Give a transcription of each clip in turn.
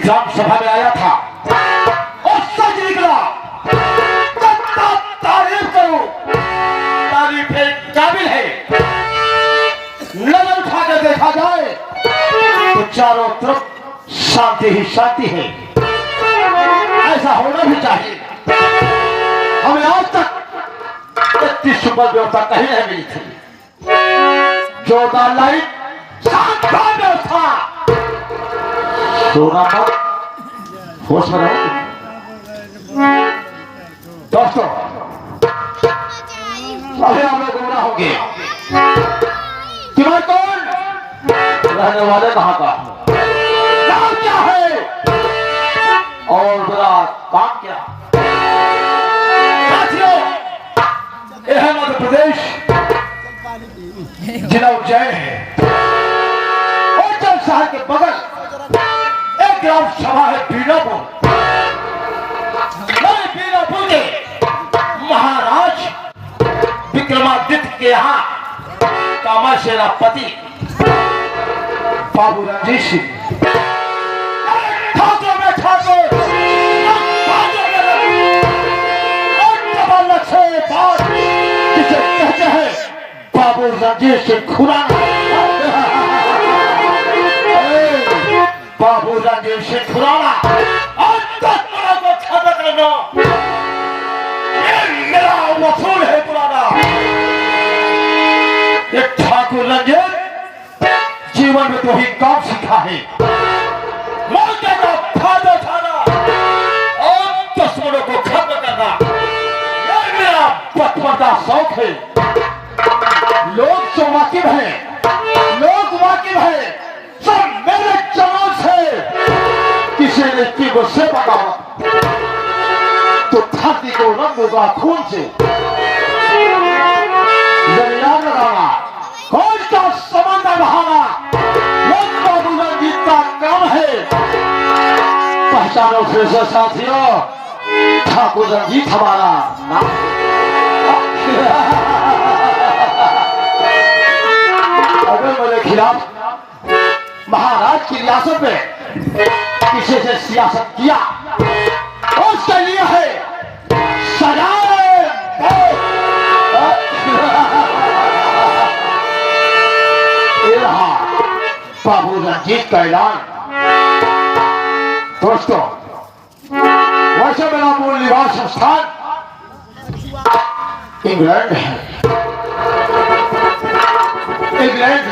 ग्राम सभा में आया था और सच निकला। तारीफ करूं, तारीफ काबिल है। नजर उठा कर देखा जाए तो चारों तरफ शांति ही शांति है। ऐसा होना भी चाहिए। हमें आज तक इतनी सुपर व्यवस्था कहीं नहीं मिली थी। जोरदार लाइट, शानदार व्यवस्था। सोना मत, होश में रहो दोस्तों। अभी हम लोग गुमराह हो गए कि मैं कौन, रहने वाले कहाँ का, नाम क्या है और मेरा काम क्या। साथियों, यह मध्य प्रदेश जिला उज्जैन है। उज्जैन शहर के बगल एक ग्राम सभा है बीनापुर। बीनापुर के महाराज विक्रमादित्य के यहाँ कामा सेनापति बाबू रणजीत सिंह ठाकुर में ठाकुर जिसे कहते हैं बाबू रणजीत सिंह खुराना। बाबू रणजीत सिंह खुराना और 10 बड़ा को खत्म करना मेरा वसूल है पुराना। ये ठाकुर रंजीत जीवन में तो ही काम सीखा है, मौके का फायदा उठाना और दुश्मनों को खत्म करना। यह मेरा बचपन का शौक है। लोग तो वाकिफ हैं, लोग वाकिफ हैं सब मेरे चमन से। किसी ने की गुस्से पका तो धरती को रंग होगा खून से। याद लगाना, कौन सा समंदर बहाना, बाबू रणजीत का काम है। पहचानो फिर से साथियों, ठाकुर रंजीत हमारा नाम। अगर मेरे खिलाफ महाराज की रियासत में किसी से सियासत किया उसके लिए है सजाए। बाबू रणजीत का ऐलान। दोस्तों, वैसे मेरा मूल निवास स्थान इंग्लैंड है। इंग्लैंड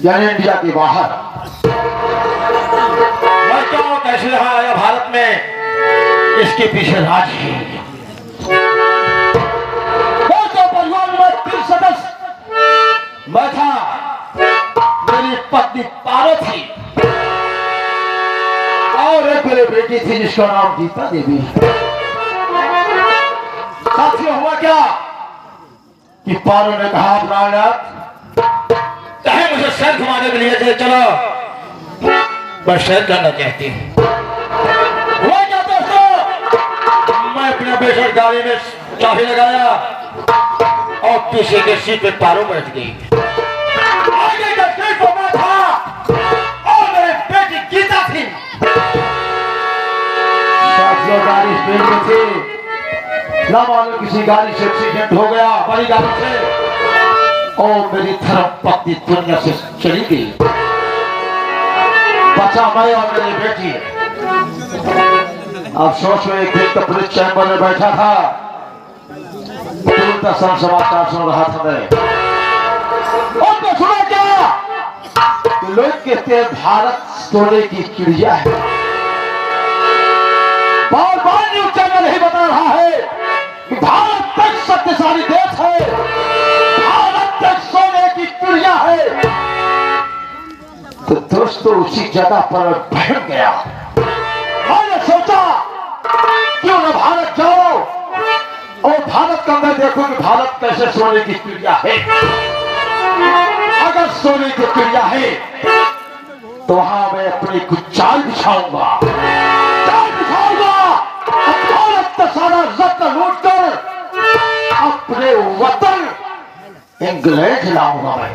यानी इंडिया के बाहर। मैं क्यों कैसे रहा आया भारत में, इसके पीछे राज है। दोस्तों, परिवार में 3 सदस्य मैं था, मेरी पत्नी पारो थी और एक मेरी बेटी थी जिसका नाम गीता देवी। साथियों, हुआ क्या कि पारो ने कहा प्राणनाथ चाहे मुझे शहर घुमाने के लिए चलो, मैं शहर करना चाहती हूँ। हुआ क्या दोस्तों, मैं अपने बेशर गाड़ी में चाबी लगाया और पीछे के सीट पे पारो बैठ गई। आगे का सीट पर मैं था और मेरी बेटी गीता थी। साथियों, गाड़ी स्पीड में थी, ना मालूम किसी गाड़ी से एक्सीडेंट हो गया, बड़ी गाड़ी से, और मेरी धर्म पत्नी दुनिया से चली गई। बचा मैं और मेरी बेटी। अब सोचो, एक दिन तो पुलिस चैम्बर में बैठा था, दूरदर्शन समाचार सुन रहा था मैं, और तो सुना क्या, तो लोग कहते हैं भारत सोने की चिड़िया है। बार बार न्यूज चैनल नहीं बता रहा है कि भारत तक शक्तिशाली देश है, भारत तक सोने की चिड़िया है। तो दोस्तों, उसी जगह पर बैठ गया। मैंने सोचा क्यों न भारत जाओ और भारत का अंदर देखो कि भारत कैसे सोने की चिड़िया है। अगर सोने की चिड़िया है तो वहां मैं अपनी कुछ चाल बिछाऊंगा, भारत का सारा रत्न लूट कर अपने वतन इंग्लैंड लाऊंगा मैं।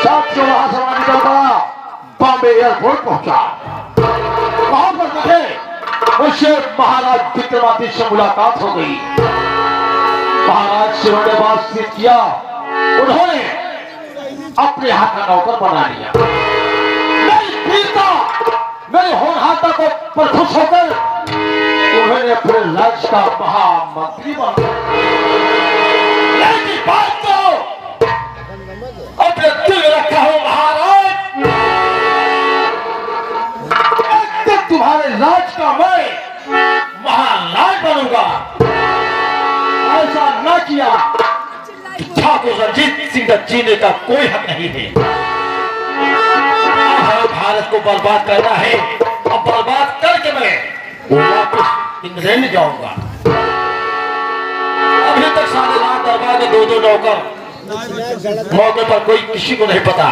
साथियों, वहां से निकल गया बॉम्बे एयरपोर्ट पहुंचा। वहां पर देखे मुझसे महाराज विक्रमादित्य से मुलाकात हो गई। महाराज से उन्होंने बातचीत किया, उन्होंने अपने हाथ का नौकर बना लिया। मेरी वीरता, मेरी होनहारता को पर खुश होकर उन्होंने अपने राज्य का महामंत्री बना। लेकिन बात तो अपने दिल में रखा हो महाराज, एक दिन तुम्हारे राज का मैं महाराज बनूंगा। ऐसा न किया ठाकुर रणजीत सिंह का जीने का कोई हक नहीं है। भारत को बर्बाद करना है और बर्बाद करके मैं वापस इंग्लैंड जाऊंगा। अभी तक सारे रात दरबार में दो नौकर, मौके पर कोई किसी को नहीं पता।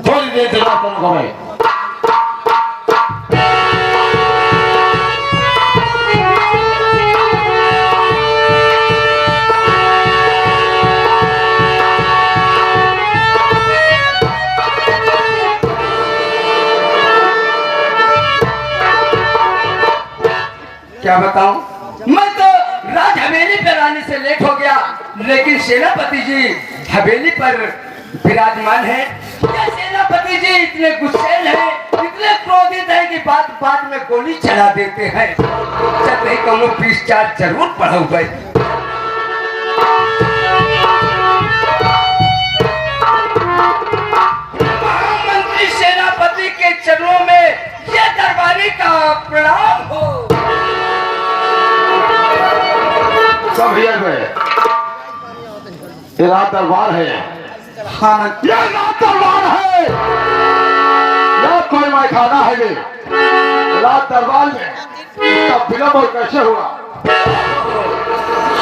थोड़ी देर इंतजार करूंगा मैं। क्या बताऊं, मैं तो राज हवेली पर आने से लेट हो गया, लेकिन सेनापति जी हवेली पर विराजमान है। क्या सेनापति जी इतने गुस्सेल हैं, इतने क्रोधित हैं कि बात बात में गोली चला देते हैं। जब नहीं कहूँ पीस चार जरूर पढ़ो भाई। महामंत्री सेनापति के चरणों में ये दरबारी का प्रणाम हो। ये रात दरबार है। हाँ, ये रात दरबार है या कोई मैं खाना है। ये रात दरबार में इसका विलंब और कैसे हुआ?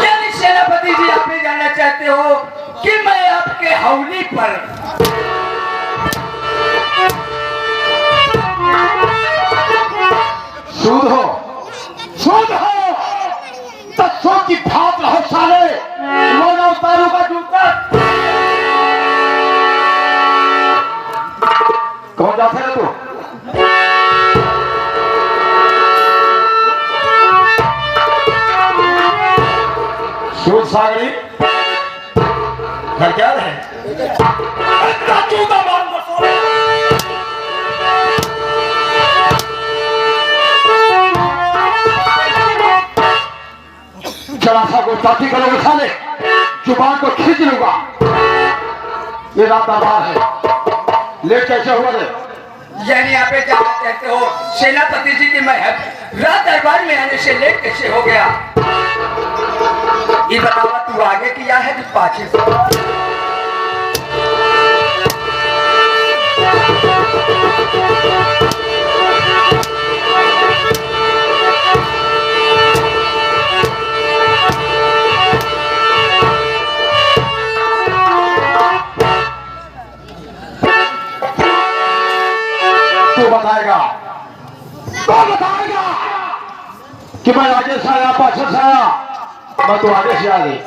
यानी सेनापति जी आप ये जानना चाहते हो कि मैं आपके हौली पर सूद हो, सूद हो तत्सों की भात रहो साले। लोना उतारू का जूता कौन जाते है तू? सूद सागरी घर क्या रहे? जूता मार चढ़ासा को साथी करोगे साले, जुबान को खींच लूंगा। ये रात दरबार है, लेट कैसे हुआ रे? यानी आप ये जानना चाहते हो सेनापति जी की मैं रात दरबार में आने से लेट कैसे हो गया? ये बतावा तू आगे किया है कि पाछे से? बताएगा तो बताएगा कि मैं आगे से आया पाछे से आया। मैं तो आगे से आ गई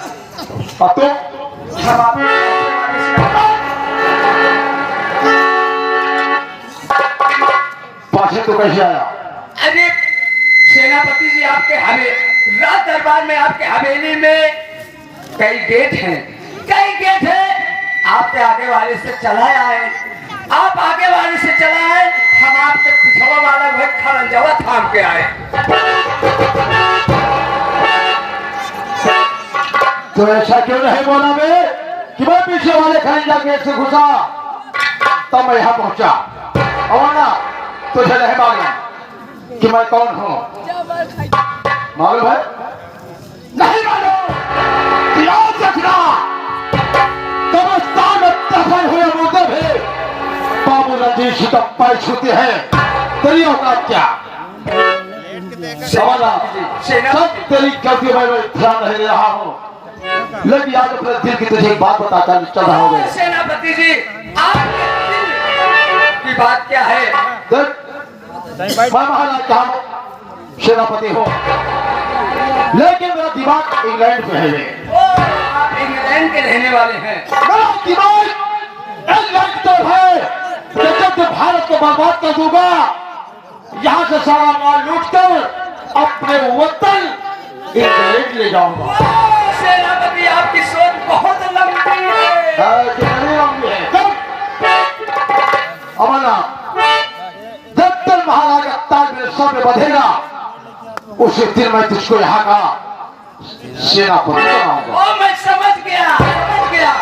और तुम पाछे तो कैसे आया? अरे सेनापति जी आपके रात दरबार में आपके हवेली में कई गेट हैं, कई गेट हैं। आपके आगे वाले से चला आए, आप आगे वाले से चला आए, हम आपके पिछवा वाला वही खरंजवा थाम के आए। तो ऐसा क्यों नहीं बोला मैं कि मैं पीछे वाले खरंजा गेट से घुसा तब मैं यहाँ पहुंचा, और ना तुझे नहीं मालूम कि मैं कौन हूँ? मालूम है? नहीं मालूम? याद रखना, कब्रिस्तान में दफन हुए मुर्दे भी बाबू रणजीत सिंह का पैर छूते हैं। तेरी औकात क्या? सवाल सब तेरी गलती में ध्यान नहीं दे रहा हूँ, लेकिन आज अपने दिल की तुझे एक बात बताता चल रहा हूँ। सेनापति जी आपके दिल की बात क्या है? मैं महाराज का सेनापति हूँ, लेकिन मेरा दिमाग इंग्लैंड में है। आप इंग्लैंड के रहने वाले हैं? मेरा दिमाग इंग्लैंड तो है, जब भारत को बर्बाद कर दूंगा, यहाँ से सारा माल लूट कर अपने वतन इंग्लैंड ले जाऊंगा। वाह, सेनापति आपकी सोच बहुत लंबी है। कितनी लंबी है? अमरनाथ, जब तक महाराज का ताज मेरे सर पे बंधेगा, उसी दिन मैं तुझको यहाँ का सेनापति बनाऊंगा। ओ मैं समझ गया, समझ गया।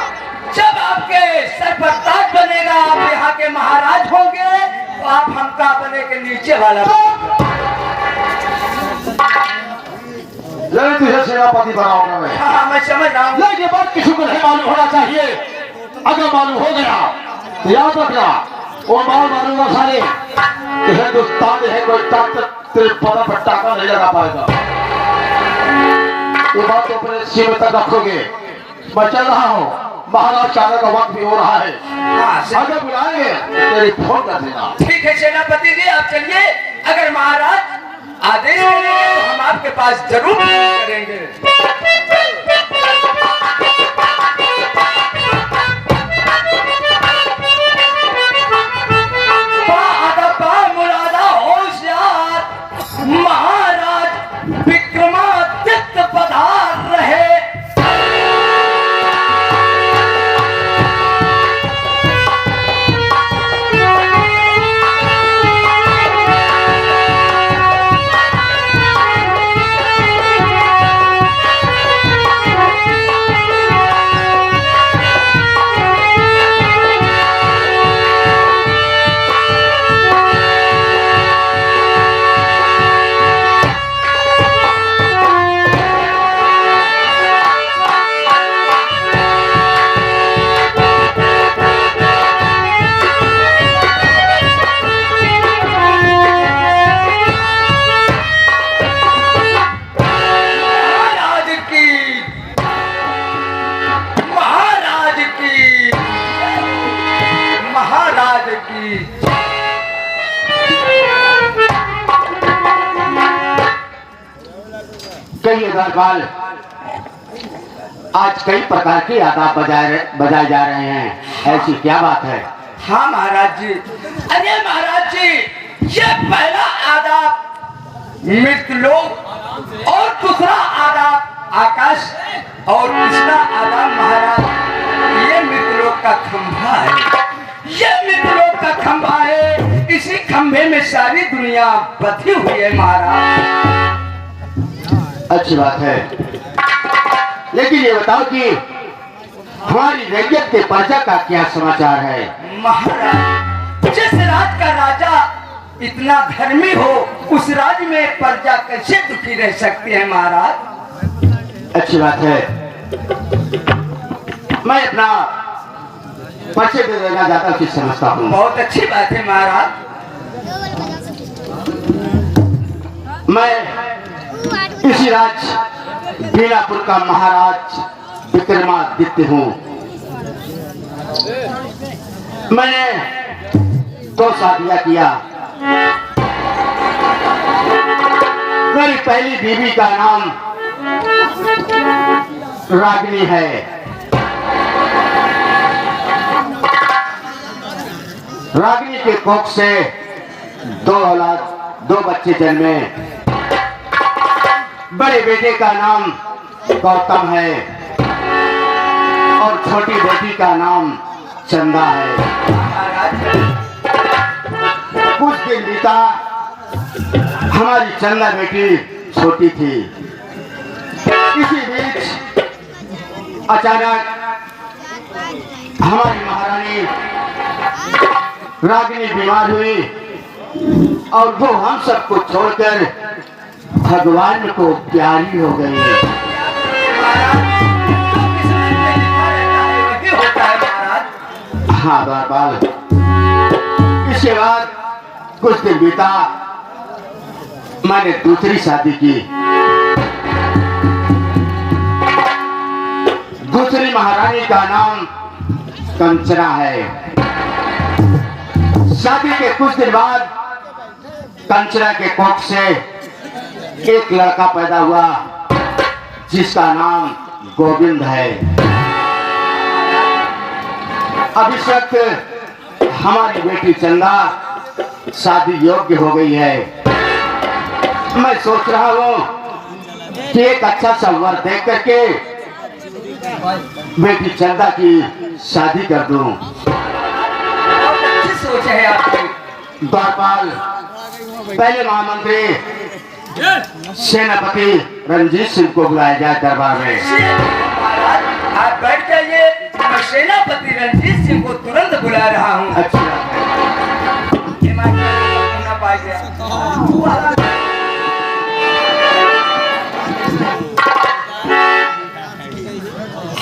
जब आपके सर पर ताज बनेगा, आप यहाँ के महाराज होंगे, तो आप हमका बने के नीचे वाला। लेकिन तुझे सेनापति बनाऊंगा मैं। हाँ, मैं समझ रहा हूँ। लेकिन ये बात किसी को नहीं मालूम होना चाहिए। अगर मालूम हो गया तो याद रखना, वो माल मारूंगा सारे, तो हिंदुस्तान है कोई ताकत तेरे पदा पर टाका नहीं लगा पाएगा। ये बात तो अपने सीने तक रखोगे। मैं चल रहा हूँ, महाराज चारा का वक्त भी हो रहा है। हाँ, अगर बुलाएंगे तेरी फोन कर देना। ठीक है सेनापति जी, आप चलिए। अगर महाराज आदेश करेंगे तो हम आपके पास जरूर करेंगे। महाराज विक्रमादित्य पधार रहे। कई दरबार आज कई प्रकार के आदाब बजाए जा रहे हैं, ऐसी क्या बात है? हाँ महाराज जी। अरे महाराज जी, ये पहला आदाब मृतलोक और दूसरा आदाब आकाश और तीसरा आदाब महाराज ये मृतलोक का खंभा है। ये मृतलोक का खंभा है, इसी खंभे में सारी दुनिया बधी हुई है महाराज। अच्छी बात है, लेकिन ये बताओ कि हमारी रैयत के प्रजा का क्या समाचार है? महाराज, जिस राज का राजा इतना धर्मी हो, उस राज्य में प्रजा कैसे दुखी रह सकती है महाराज? अच्छी बात है, मैं अपना परिचय दे देना चाहता हूँ, समझता हूँ। बहुत अच्छी बात है महाराज। मैं इसी राज्य बीलापुर का महाराज विक्रमादित्य हूँ। मैंने 2 शादियां किया। मेरी पहली बीवी का नाम रागिनी है। रागिनी के कोख से 2 बच्चे जन्मे। बड़े बेटे का नाम गौतम है और छोटी बेटी का नाम चंदा है। कुछ दिन बीता, हमारी चंदा बेटी छोटी थी। इसी बीच अचानक हमारी महारानी रागिनी बीमार हुई और वो हम सबको छोड़कर भगवान को प्यारी हो गई। हाँ बार इसके बाद कुछ दिन बीता, मैंने दूसरी शादी की। दूसरी महारानी का नाम कंचना है। शादी के कुछ दिन बाद कंचना के कोख से एक लड़का पैदा हुआ जिसका नाम गोविंद है। अब इस वक्त हमारी बेटी चंदा शादी योग्य हो गई है। मैं सोच रहा हूँ कि एक अच्छा सा वर देख करके बेटी चंदा की शादी कर दूं। बहुत अच्छी सोच है आपकी। द्वारपाल पहले महामंत्री सेनापति रंजीत सिंह को बुलाया जाए दरबार में। महाराज आप बैठ जाइए, मैं सेनापति रंजीत सिंह को तुरंत बुला रहा हूँ। अच्छी बात है। ना पा गया।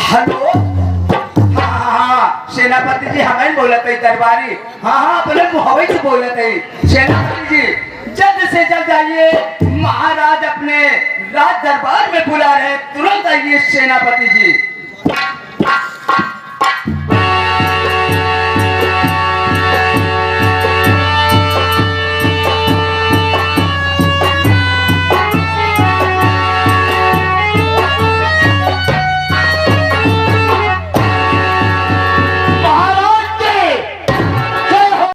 हेलो, हाँ सेनापति जी हमें बोला था दरबारी। हाँ अपने मुहावे से बोला था सेनापति जी, जल्द से जल्द आइए, महाराज अपने राज दरबार में बुला रहे, तुरंत आइए सेनापति जी।